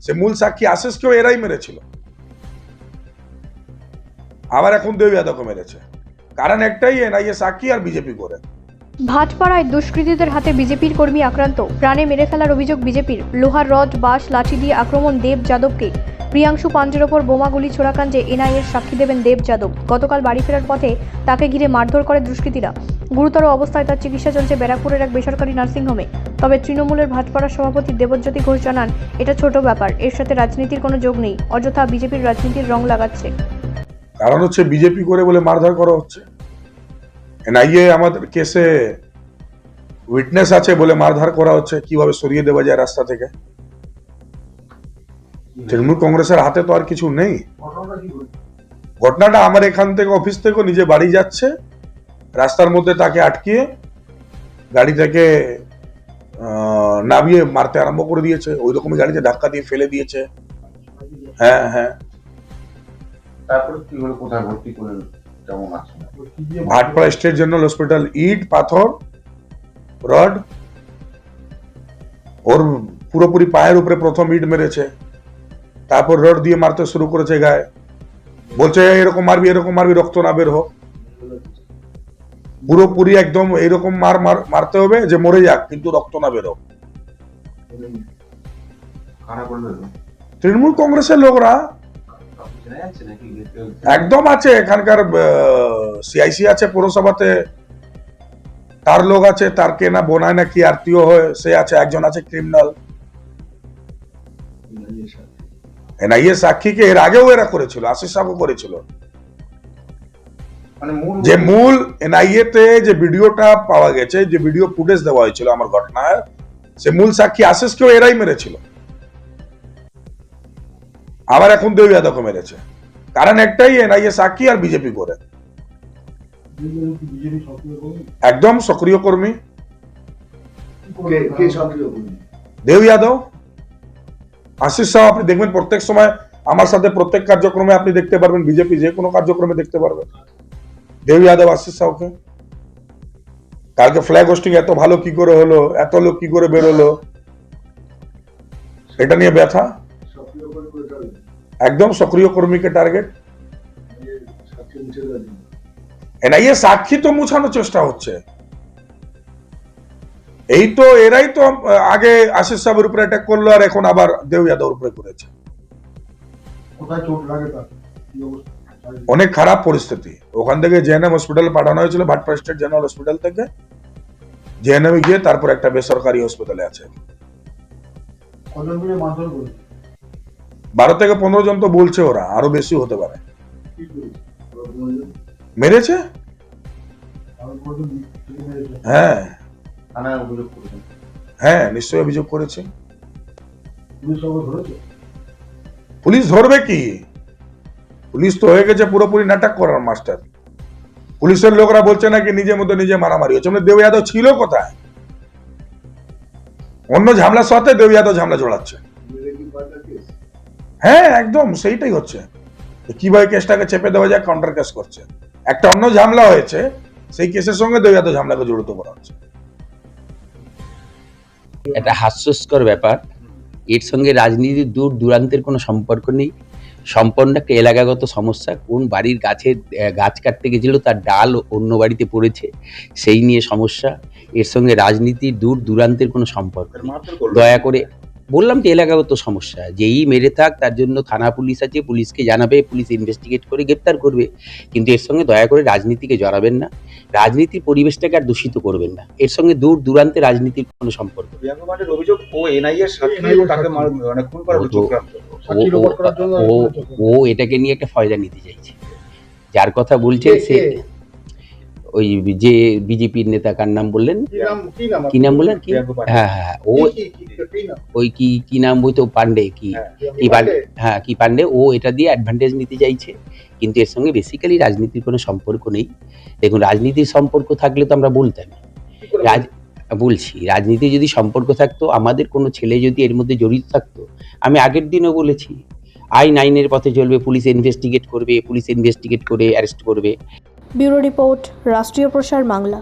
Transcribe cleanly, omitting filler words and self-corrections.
সে মূল সাক্ষী আশিসকেও এরাই মেরেছিল, আবার এখন দেব যাদবকে মেরেছে। কারণ একটাই, এনআইএ সাক্ষী আর বিজেপি করে। ভাটপাড়ায় দুষ্কৃতীদের হাতে বিজেপির কর্মী আক্রান্ত, প্রাণে মেরে ফেলার অভিযোগ বিজেপির। লোহার রড, বাঁশ, লাঠি দিয়ে আক্রমণ দেব যাদবকে। প্রিয়াংশু পাঞ্জের ওপর বোমাগুলি ছোড়াকাণ্ডে এনআইএর সাক্ষী দেবেন দেব যাদব। গতকাল বাড়ি ফেরার পথে তাকে ঘিরে মারধর করে দুষ্কৃতীরা। গুরুতর অবস্থায় তার চিকিৎসা চলছে ব্যারাকপুরের এক বেসরকারি নার্সিংহোমে। তবে তৃণমূলের ভাটপাড়া সভাপতি দেবজ্যোতি ঘোষ জানান, এটা ছোট ব্যাপার, এর সাথে রাজনীতির কোনো যোগ নেই। অযথা বিজেপির রাজনীতির রং লাগাচ্ছে। কারণ হচ্ছে বিজেপি করে বলে মারধর করা হচ্ছে। এনআইএ আমাদের কেসে উইটনেস আছে বলে মারধর করা হচ্ছে, কিভাবে সরিয়ে দেওয়া যায় রাস্তা থেকে। তৃণমূল কংগ্রেসের হাতে তো আর কিছু নেই। ঘটনাটা আমার এখান থেকে অফিস থেকে নিজে বাড়ি যাচ্ছে, রাস্তার মধ্যে তাকে আটকিয়ে গাড়ি থেকে নামিয়ে মারতে আরম্ভ করে দিয়েছে। ওই রকমই গাড়িতে ধাক্কা দিয়ে ফেলে দিয়েছে। হ্যাঁ হ্যাঁ। তারপরে কি হলো, কোথায় ভর্তি করলেন, কেমন আছে? Bhatpara state general hospital. ইট, পাথর, রড, ওর পুরোপুরি পায়ের উপরে প্রথম ইট মেরেছে, তারপর রড দিয়ে মারতে শুরু করেছে গায়ে। বলছে এরকম মারবি, এরকম মারবি, রক্ত না বের হোক। পুরোপুরি একদম এইরকম মারতে হবে যে মরে যাক, কিন্তু রক্ত না বের হোক। তৃণমূল কংগ্রেসের লোকরা একদম আছে, এখানকার সিআইসি আছে পৌরসভাতে, তার লোক আছে, তার কেনা বোনায় না কি আত্মীয় হয় সে আছে, একজন আছে ক্রিমিনাল। এনআইএ সাক্ষীকে এর আগেও এরা করেছিল, আশিস সাহেবও করেছিল। যে মূল এনআইএ তে যে ভিডিওটা পাওয়া গেছে, যে ভিডিও ফুটেজ দেওয়া হয়েছিল আমার ঘটনায়, সে মূল সাক্ষী আশিসকেও এরাই মেরেছিল, আবার এখন দেব যাদবকে মেরেছে। কারণ একটাই, এনআইএ সাক্ষী আর বিজেপি করে। একদম সক্রিয় কর্মী দেব যাদব। আশিস সাহেব আপনি দেখবেন প্রত্যেক সময় আমার সাথে প্রত্যেক কার্যক্রমে আপনি দেখতে পারবেন, বিজেপি যে কোনো কার্যক্রমে দেখতে পারবেন দেব যাদব আশিস সাহকে। কালকে ফ্ল্যাগ হোস্টিং এত ভালো কি করে হলো, এত লোক কি করে বেরোলো, এটা নিয়ে ব্যথা। একদম সক্রিয় কর্মীকে টার্গেট। এনআইএ সাক্ষী তো মুছানোর চেষ্টা হচ্ছে। এই তো এরাই তো আগে আশিস সাহেবের উপরে অ্যাটাক করলো, আর এখন আবার দেব যাদবের উপরে করেছে। অনেক খারাপ পরিস্থিতি। ওখান থেকে জেএনএম হসপিটালে পাঠানো হয়েছিল, ভাটপাড়া স্টেট জেনারেল হসপিটাল থেকে জেএনএম গিয়ে তারপর একটা বেসরকারি হসপিটালে আছে। 12 থেকে 15 জন তো বলছে, ওরা আরো বেশি হতে পারে। মেরেছে, হ্যাঁ হ্যাঁ নিশ্চয়ই অভিযোগ করেছে। পুলিশ ধরবে কি, পুলিশ তো হয়ে গেছে পুরোপুরি নাটক করার মাস্টার। পুলিশের লোকরা বলছে নাকি নিজের মধ্যে নিজে মারামারি হচ্ছে। দেব যাদব ছিল কোথায়? অন্য ঝামেলার সাথে দেব যাদব ঝামেলা জড়াচ্ছে। হ্যাঁ একদম সেইটাই হচ্ছে, কিভাবে কেসটাকে চেপে দেওয়া যায়, কাউন্টার কেস করছে। একটা অন্য ঝামেলা হয়েছে, সেই কেসের সঙ্গে দেব যাদব ঝামেলাকে জড়িত করা হচ্ছে। একটা হাস্যস্কর ব্যাপার। এর সঙ্গে রাজনীতির দূর দূরান্তের কোনো সম্পর্ক নেই। সম্পূর্ণ একটা এলাকাগত সমস্যা। কোন বাড়ির গাছ কাটতে গেছিল, তার ডাল অন্য বাড়িতে পড়েছে, সেই নিয়ে সমস্যা। এর সঙ্গে রাজনীতির দূর দূরান্তের কোনো সম্পর্ক নেই। দয়া করে বললাম যে এলাকাগত সমস্যা, যেই মেরে থাক তার জন্য থানা পুলিশ আছে, পুলিশকে জানাবে, পুলিশ ইনভেস্টিগেট করে গ্রেপ্তার করবে। কিন্তু এর সঙ্গে দয়া করে রাজনীতিকে জড়াবেন না, রাজনীতির পরিবেশটাকে আর দূষিত করবেন না। এর সঙ্গে দূর দূরান্তে রাজনীতির কোনো সম্পর্ক নেই। অভিযোগ ও এনআইএর সাক্ষী তাকে মানে খুন করার চক্রান্ত। ও এটাকে নিয়ে একটা ফয়দা নিতে চাইছে। যার কথা বলছেন সে ওই যে বিজেপির নেতা, কার নাম বললেন, কি নাম বললেন, কি হ্যাঁ হ্যাঁ ও ওই কি নাম বলতো, পান্ডে কি হ্যাঁ কি পান্ডে, ও এটা দিয়ে অ্যাডভান্টেজ নিতে চাইছে। কিন্তু এর সঙ্গে বেসিক্যালি রাজনীতির কোনো সম্পর্ক নেই। দেখুন, রাজনীতির সম্পর্ক থাকলে তো আমরা বলতাম। বলছি, রাজনীতির যদি সম্পর্ক থাকতো, আমাদের কোনো ছেলে যদি এর মধ্যে জড়িত থাকতো, আমি আগের দিনও বলেছি, আইন আইনের পথে চলবে, পুলিশ ইনভেস্টিগেট করবে, পুলিশ ইনভেস্টিগেট করে অ্যারেস্ট করবে। ব্যুরো রিপোর্ট, রাষ্ট্রীয় প্রসার বাংলা।